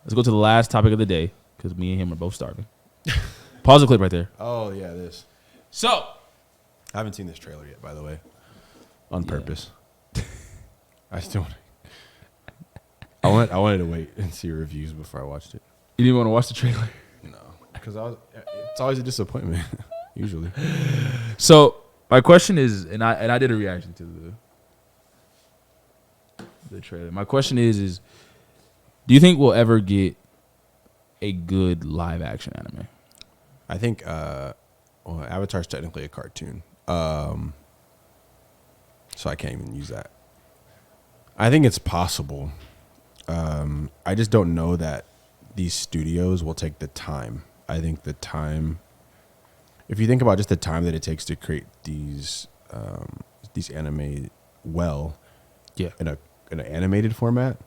Let's go to the last topic of the day because me and him are both starving. Pause the clip right there. Oh yeah, this. So, I haven't seen this trailer yet, by the way. On purpose. I still. I wanted to wait and see reviews before I watched it. you didn't want to watch the trailer? No, because it's always a disappointment. Usually. So my question is, and I did a reaction to the trailer. My question is, do you think we'll ever get a good live action anime? I think Avatar's technically a cartoon, so I can't even use that. I think it's possible. I just don't know that these studios will take the time. I think the time, if you think about just the time that it takes to create these anime well, in an animated format,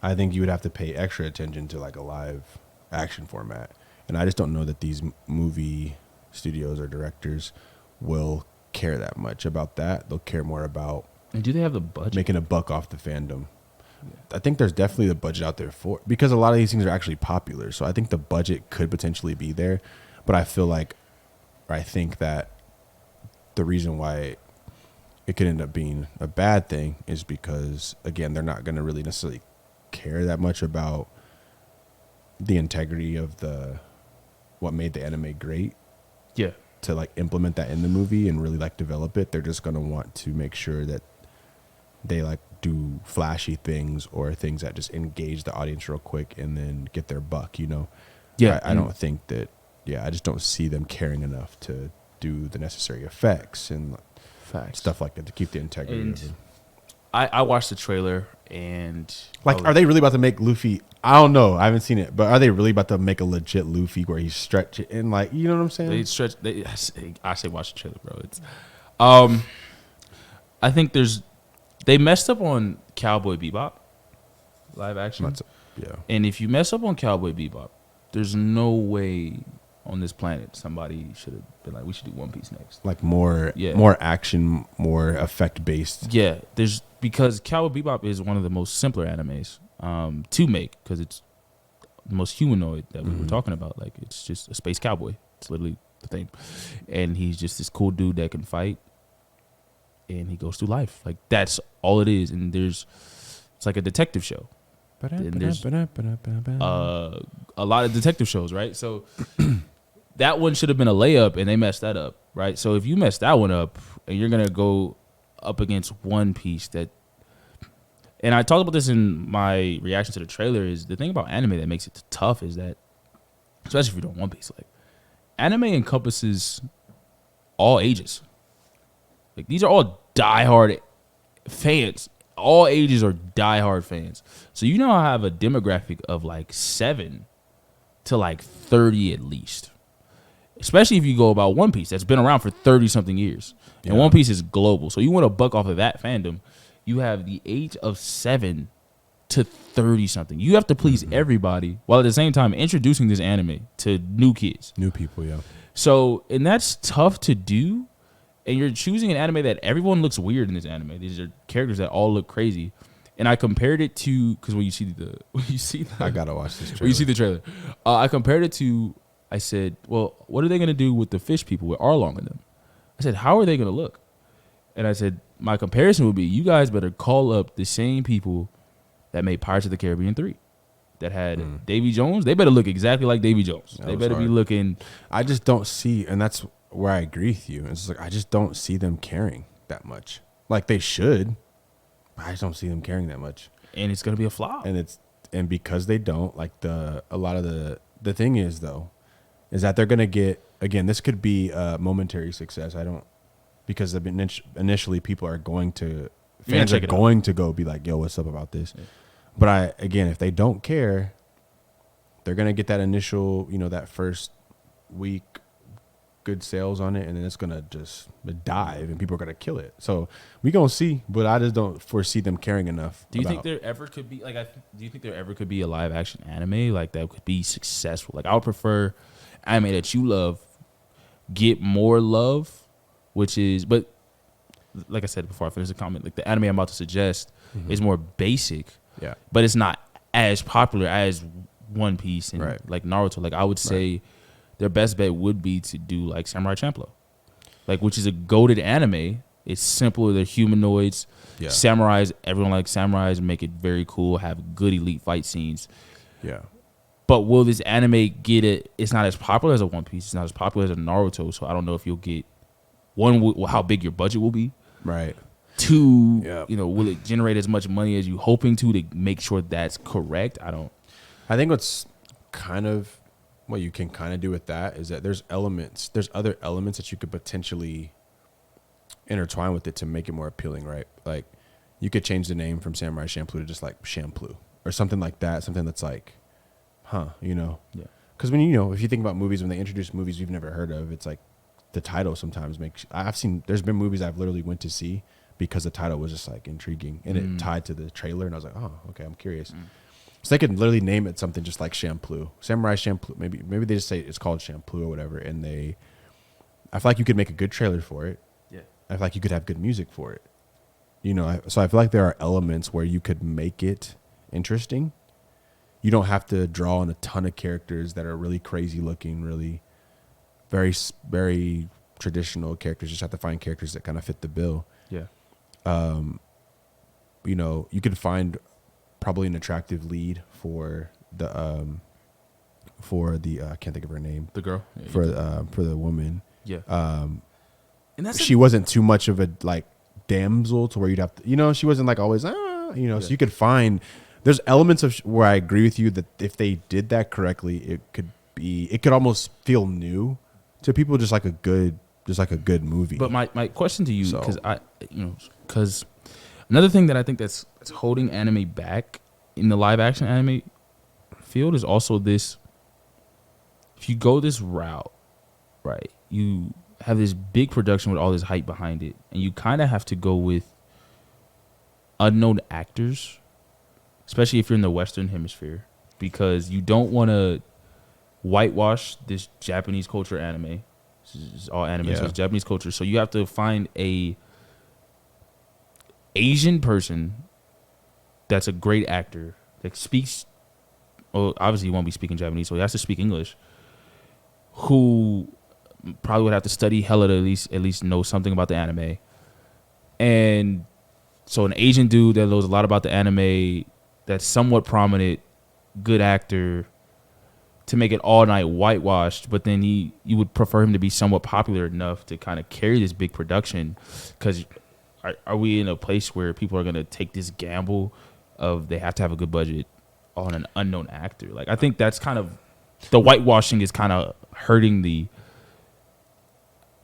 I think you would have to pay extra attention to like a live action format. And I just don't know that these movie studios or directors will care that much about that. They'll care more about, and do they have the budget? Making a buck off the fandom. Yeah. I think there's definitely the budget out there for, because a lot of these things are actually popular. So I think the budget could potentially be there. But I feel like, or I think that the reason why it could end up being a bad thing is because, again, they're not going to really necessarily care that much about the integrity of what made the anime great. Yeah. To like implement that in the movie and really like develop it. They're just going to want to make sure that they like do flashy things or things that just engage the audience real quick and then get their buck, you know? Yeah. I don't think that, I just don't see them caring enough to do the necessary effects and stuff like that to keep the integrity of it. I watched the trailer and like, are they really about to make Luffy? I don't know. I haven't seen it, but are they really about to make a legit Luffy where he's stretching and like, you know what I'm saying? They stretch. I say watch the trailer, bro. It's, I think they messed up on Cowboy Bebop live action. And if you mess up on Cowboy Bebop, there's no way on this planet somebody should have been like, we should do One Piece next. Like more action, more effect based. Yeah, because Cowboy Bebop is one of the most simpler animes to make because it's the most humanoid that we were talking about. Like, it's just a space cowboy. It's literally the thing. And he's just this cool dude that can fight and he goes through life. Like, that's all it is. And it's like a detective show. And there's a lot of detective shows, right? So that one should have been a layup, and they messed that up, right? So if you mess that one up, and you're gonna go up against One Piece, and I talked about this in my reaction to the trailer, is the thing about anime that makes it tough is that, especially if you're doing One Piece, like, anime encompasses all ages. Like, these are all diehard fans. All ages are diehard fans. So you now have a demographic of like 7 to like 30 at least. Especially if you go about One Piece that's been around for 30 something years. And One Piece is global. So you want to buck off of that fandom, you have the age of 7 to 30 something. You have to please everybody while at the same time introducing this anime to new kids. New people, yeah. So, and that's tough to do. And you're choosing an anime that everyone looks weird in this anime. These are characters that all look crazy. And I compared it to, because when you see the I gotta watch this trailer. When you see the trailer, I compared it to, I said, well, what are they gonna do with the fish people with Arlong in them? I said, how are they gonna look? And I said, my comparison would be, you guys better call up the same people that made Pirates of the Caribbean 3, that had Davy Jones. They better look exactly like Davy Jones. They better be looking. I just don't see, and that's where I agree with you. It's like, I just don't see them caring that much. Like, they should, but I just don't see them caring that much. And it's gonna be a flop. And because they don't, like, a lot of the thing is though, is that they're gonna get, again, this could be a momentary success. Because initially people are going to, fans are going to go be like, yo, what's up about this? Yeah. But if they don't care, they're gonna get that initial, that first week good sales on it, and then it's gonna just dive, and people are gonna kill it. So we gonna see, but I just don't foresee them caring enough. Do you think there ever could be a live action anime like that could be successful? Like, I would prefer anime that you love get more love, but like I said before I finish the comment, like the anime I'm about to suggest is more basic, but it's not as popular as One Piece and Right. like Naruto. Like I would say their best bet would be to do like Samurai Champloo, like which is a goated anime. It's simple. They're humanoids. Yeah. Samurais, everyone likes samurais. Make it very cool. Have good elite fight scenes. Yeah. But will this anime get it? It's not as popular as a One Piece. It's not as popular as a Naruto. So I don't know if you'll get one. How big your budget will be. Right. Two, Yeah. will it generate as much money as you hoping to make sure that's correct? I don't. I think what's kind of what you can kind of do with that is that there's other elements that you could potentially intertwine with it to make it more appealing, right? Like you could change the name from Samurai Champloo to just like Champloo or something like that. Something that's like, Yeah. Because when if you think about movies, when they introduce movies we've never heard of, it's like the title sometimes makes. There's been movies I've literally went to see because the title was just like intriguing and it tied to the trailer, and I was like, oh, okay, I'm curious. So they could literally name it something just like Champloo, Samurai Champloo. Maybe they just say it's called Champloo or whatever, and I feel like you could make a good trailer for it. Yeah. I feel like you could have good music for it. So I feel like there are elements where you could make it interesting. You don't have to draw on a ton of characters that are really crazy looking, really very, very traditional characters. You just have to find characters that kind of fit the bill. Yeah. You could find probably an attractive lead for the I can't think of her name. The girl. For the woman. Yeah. And that's she wasn't too much of a like damsel to where you'd have to, she wasn't like always, so you could find, there's elements of where I agree with you that if they did that correctly, it could almost feel new to people, just like a good movie. But my question to you, because another thing that I think that's holding anime back in the live action anime field is also this. If you go this route, right, you have this big production with all this hype behind it, and you kind of have to go with unknown actors, especially if you're in the Western Hemisphere, because you don't want to whitewash this Japanese culture anime. This is all anime, so it's Japanese culture. So you have to find a Asian person that's a great actor that speaks. Well, obviously he won't be speaking Japanese, so he has to speak English. Who probably would have to study hella to at least know something about the anime. And so an Asian dude that knows a lot about the anime, that's somewhat prominent, good actor, to make it all night whitewashed, but then you would prefer him to be somewhat popular enough to kind of carry this big production. Because are we in a place where people are going to take this gamble of they have to have a good budget on an unknown actor? Like, I think that's kind of, the whitewashing is kind of hurting the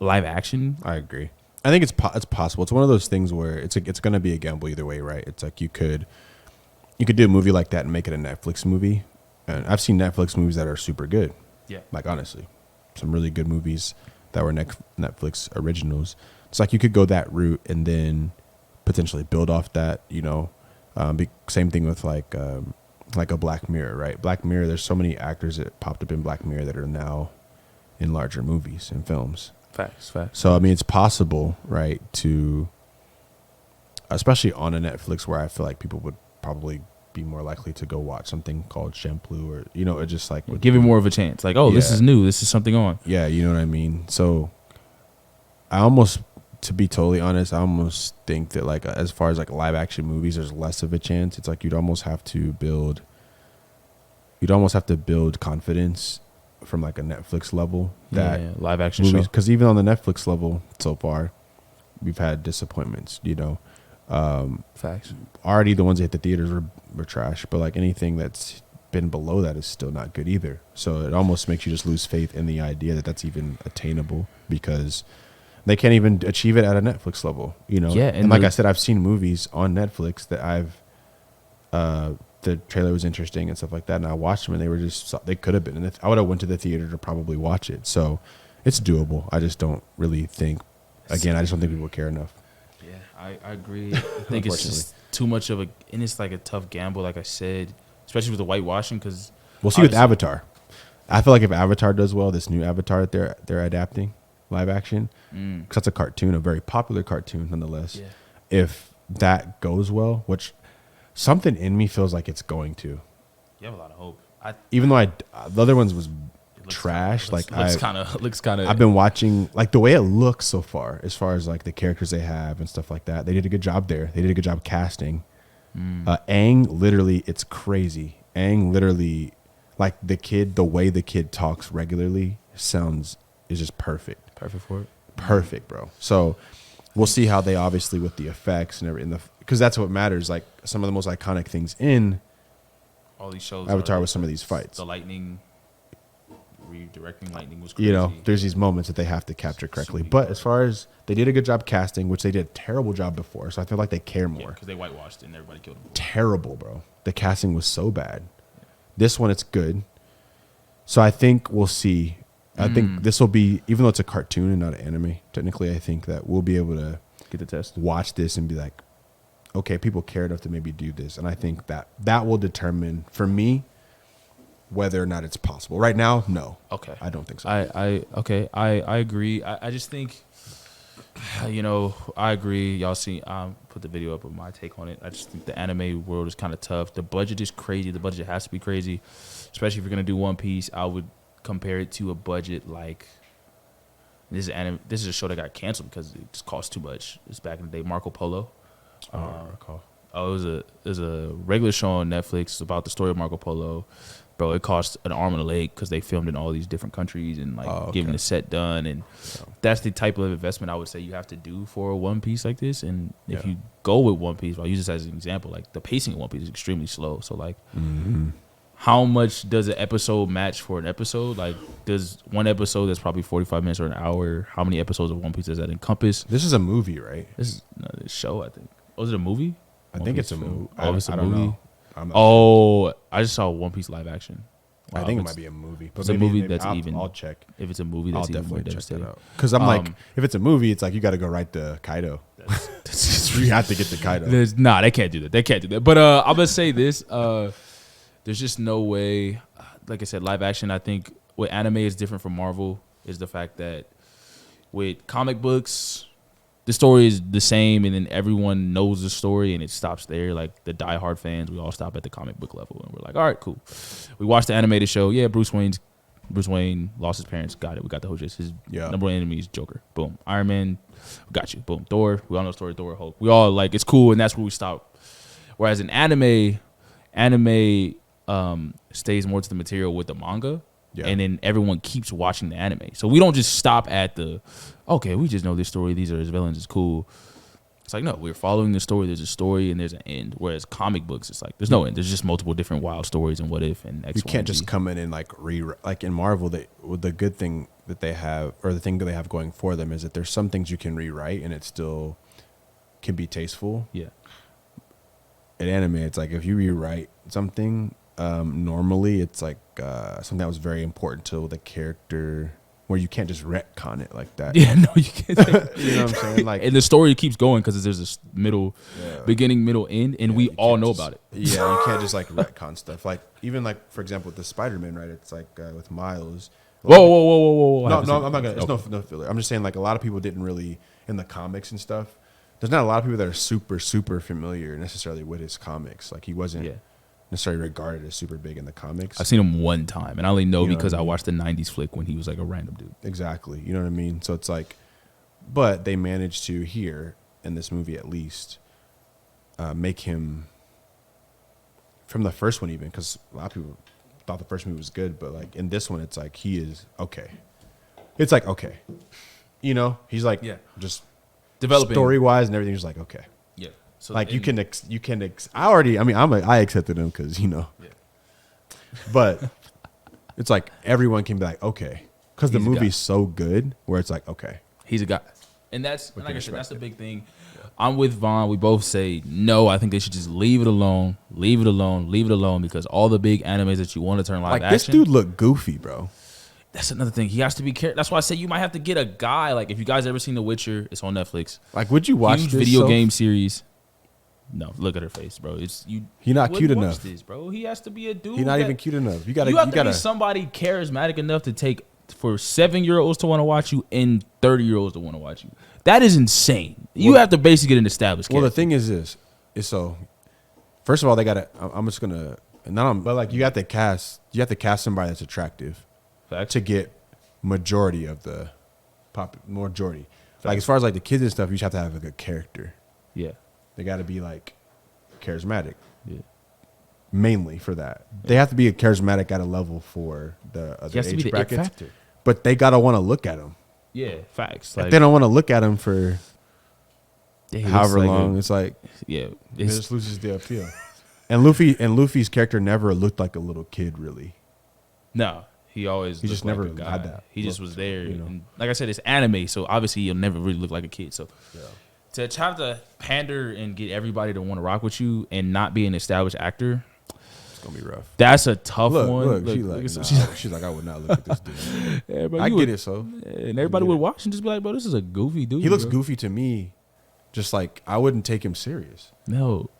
live action. I agree. I think it's possible. It's one of those things where it's going to be a gamble either way, right? It's like you could do a movie like that and make it a Netflix movie. And I've seen Netflix movies that are super good. Yeah. Like, honestly, some really good movies that were Netflix originals. It's like you could go that route and then potentially build off that, same thing with like a Black Mirror, right? Black Mirror, there's so many actors that popped up in Black Mirror that are now in larger movies and films. Facts. So, I mean, it's possible, right, to, especially on a Netflix where I feel like people would probably be more likely to go watch something called Champloo or, it just like. Give it more of a chance. Like, this is new. This is something on. Yeah, you know what I mean? So, to be totally honest, I almost think that like as far as like live action movies, there's less of a chance. It's like you'd almost have to build confidence from like a Netflix level that live action movies, show. because even on the Netflix level so far, we've had disappointments. Facts. Already the ones that hit the theaters were trash, but like anything that's been below that is still not good either. So it almost makes you just lose faith in the idea that that's even attainable, because they can't even achieve it at a Netflix level, Yeah, and like I said, I've seen movies on Netflix that the trailer was interesting and stuff like that, and I watched them, and they could have been. And I would have went to the theater to probably watch it. So it's doable. I just don't really think. Again, I just don't think people care enough. Yeah, I agree. I think it's just too much of and it's like a tough gamble, like I said, especially with the whitewashing. Because we'll see with Avatar. I feel like if Avatar does well, this new Avatar that they're adapting live action, because that's a cartoon, a very popular cartoon nonetheless. Yeah. If that goes well, which something in me feels like it's going to, You have a lot of hope. Even though the other ones was Looks trash. looks kind of. I've been watching like the way it looks so far, as far as like the characters they have and stuff like that. They did a good job there. They did a good job casting. Aang, literally, it's crazy. Aang, literally, like the way the kid talks regularly is just perfect. Perfect for it. Perfect, bro. So we'll see how they obviously with the effects and everything, because that's what matters. Like some of the most iconic things in all these shows. Avatar with some of these fights. The lightning, redirecting lightning was crazy. You know, there's these moments that they have to capture correctly. But as far as they did a good job casting, which they did a terrible job before, so I feel like they care more. Because they whitewashed it and everybody killed them. Terrible, bro. The casting was so bad. This one, it's good. So I think we'll see. I think this will be, even though it's a cartoon and not an anime, technically, I think that we'll be able to get the test, watch this and be like, okay, people care enough to maybe do this. And I think that will determine, for me, whether or not it's possible. Right now, no. Okay. I don't think so. I agree. I just think, I agree. Y'all see, put the video up with my take on it. I just think the anime world is kind of tough. The budget is crazy. The budget has to be crazy, especially if you're going to do One Piece. I would compare it to a budget like, this is a show that got canceled because it just cost too much. It's back in the day, Marco Polo. I don't recall. It was a regular show on Netflix about the story of Marco Polo. Bro, it cost an arm and a leg because they filmed in all these different countries and getting the set done. And that's the type of investment I would say you have to do for a One Piece like this. And if you go with One Piece, I'll use this as an example, like the pacing of One Piece is extremely slow. So like, how much does an episode match for an episode? Like, does one episode that's probably 45 minutes or an hour, how many episodes of One Piece does that encompass? This is a movie, right? This is a show, I think. Was it a movie? I think it's a movie. Oh, it's a movie. Know. I just saw One Piece live action. Wow, I think it might be a movie. But it's a movie that's even. I'll check. If it's a movie, that's even more definitely check that devastating. out. Because I'm like, if it's a movie, it's like you got to go right to Kaido. You have to get to Kaido. They can't do that. They can't do that. But I'm gonna say this: there's just no way. Like I said, live action. I think what anime is different from Marvel is the fact that with comic books, the story is the same, and then everyone knows the story, and it stops there. Like the diehard fans, we all stop at the comic book level, and we're like, all right, cool. We watched the animated show. Yeah, Bruce Wayne lost his parents. Got it. We got the whole gist. His number one enemy is Joker. Boom. Iron Man. We got you. Boom. Thor. We all know the story. Thor. Hulk. We all like it's cool, and that's where we stop. Whereas in anime stays more to the material with the manga. Yeah. And then everyone keeps watching the anime. So we don't just stop at okay, we just know this story. These are his villains. It's cool. It's like, no, we're following the story. There's a story and there's an end. Whereas comic books, it's like, there's no end. There's just multiple different wild stories and what if and X, you can't just come in and like in Marvel, the good thing that they have, or the thing that they have going for them is that there's some things you can rewrite and it still can be tasteful. Yeah. In anime, it's like if you rewrite something, normally it's like something that was very important to the character, where you can't just retcon it like that. Yeah, no, you can't. You know what I'm saying? Like, and the story keeps going because there's this beginning, middle, end, and we all know about it. Yeah, you can't just like retcon stuff. Like even like for example with the Spider-Man, right? It's like with Miles. Whoa! No, I'm not gonna. It's no filler. I'm just saying like a lot of people didn't really in the comics and stuff. There's not a lot of people that are super familiar necessarily with his comics. Like he wasn't. Yeah. Necessarily regarded as super big in the comics. I've seen him one time, and I only know because I watched the 90s flick when he was like a random dude. Exactly. You know what I mean? So it's like, but they managed to, here in this movie at least, make him, from the first one even, because a lot of people thought the first movie was good, but like in this one, it's like he is okay. It's like, okay. You know? He's like, just developing. Story-wise and everything, just like, okay. Yeah. So like I accepted him because but it's like everyone can be like, okay, because the movie's so good where it's like, okay, he's a guy, and that's like I said, that's the big thing. I'm with Vaughn. We both say no. I think they should just leave it alone, because all the big animes that you want to turn live action, this dude look goofy, bro. That's another thing. He has to be careful. That's why I say you might have to get a guy. Like if you guys ever seen The Witcher, it's on Netflix. Like, would you watch this video game series? No, look at her face, bro. It's you. He not cute enough, this, bro. He has to be a dude. He's not even cute enough. You have to be somebody charismatic enough to take for 7-year-olds to want to watch you and 30-year-olds to want to watch you. That is insane. You have to basically get an established character. Well, the thing is this. Is so. First of all, they gotta. I'm just gonna but like you have to cast somebody that's attractive to get majority of the majority. Like as far as like the kids and stuff, you just have to have a good character. Yeah, they got to be like charismatic. Yeah, mainly for that. Yeah. They have to be a charismatic at a level for the other age brackets. But they gotta want to look at them. Yeah, facts. Like, if they don't want to look at them for however like long, it's like it just loses the appeal. And Luffy's character never looked like a little kid, really. No, he just never like had that. He just was there. You know? And like I said, it's anime, so obviously he'll never really look like a kid. So to try to pander and get everybody to want to rock with you and not be an established actor, it's gonna be rough. That's a tough one. Look, she's like, I would not look at this dude. Yeah, bro, I get it, so and everybody would watch and just be like, bro, this is a goofy dude. He looks goofy to me. Just like I wouldn't take him serious. No.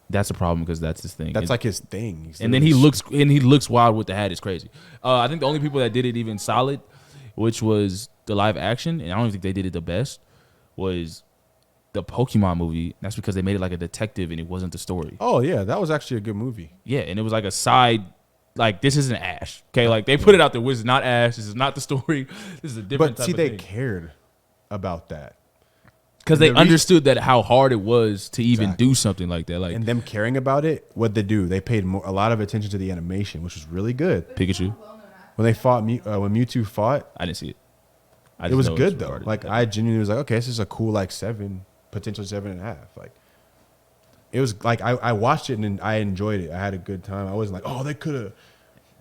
That's a problem because that's his thing. That's like his thing. And then he looks wild with the hat. It's crazy. I think the only people that did it even solid, which was the live action, and I don't even think they did it the best, was the Pokemon movie. That's because they made it like a detective and it wasn't the story. Oh yeah, that was actually a good movie. Yeah, and it was like a side. Like, this isn't Ash. Okay, like they put it out there. This is not Ash. This is not the story. This is a different. But type they of thing. cared about that. Because they understood that how hard it was to even do something like that. Like, and them caring about it, what they do, they paid a lot of attention to the animation, which was really good. Pikachu. When they fought, when Mewtwo fought, I didn't see it. It was good though. Like I genuinely was like, okay, this is a cool like 7, potential 7.5. Like it was like I watched it and I enjoyed it. I had a good time. I wasn't like, oh, they could have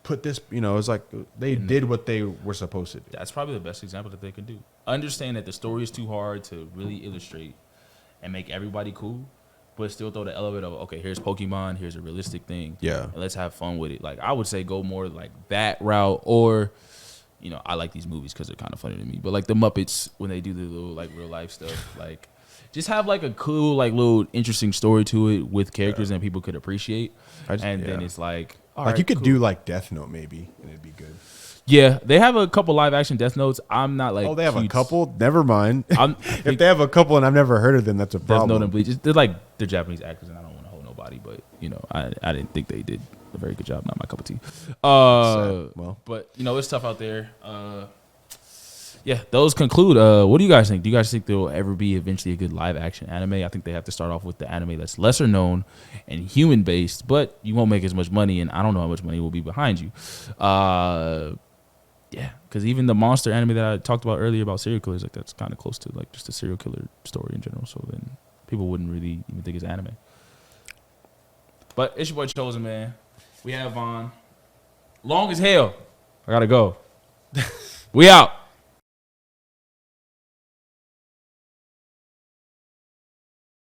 put this. You know, it was like they did what they were supposed to do. That's probably the best example that they could do. Understand that the story is too hard to really illustrate and make everybody cool, but still throw the element of, okay, here's Pokemon, here's a realistic thing. Yeah. And let's have fun with it. Like, I would say go more like that route, or, you know, I like these movies because they're kind of funny to me, but like the Muppets, when they do the little like real life stuff, like just have like a cool, like little interesting story to it with characters that people could appreciate. Then it's like, all like right, you could cool. do like Death Note maybe, and it'd be good. Yeah, they have a couple live action Death Notes. I'm not like, oh, they have a couple. Never mind. If they have a couple and I've never heard of them, that's a problem. Death Note and Bleach. They're Japanese actors, and I don't want to hold nobody, but you know, I didn't think they did a very good job. Not my cup of tea. Well, but you know, it's tough out there. Yeah, those conclude. What do you guys think? Do you guys think there will ever be eventually a good live action anime? I think they have to start off with the anime that's lesser known and human based, but you won't make as much money, and I don't know how much money will be behind you. Yeah, because even the monster anime that I talked about earlier about serial killers, like that's kind of close to like just a serial killer story in general. So then people wouldn't really even think it's anime. But it's your boy Chosen, man. We have Vaughn. Long as hell. I gotta go. We out.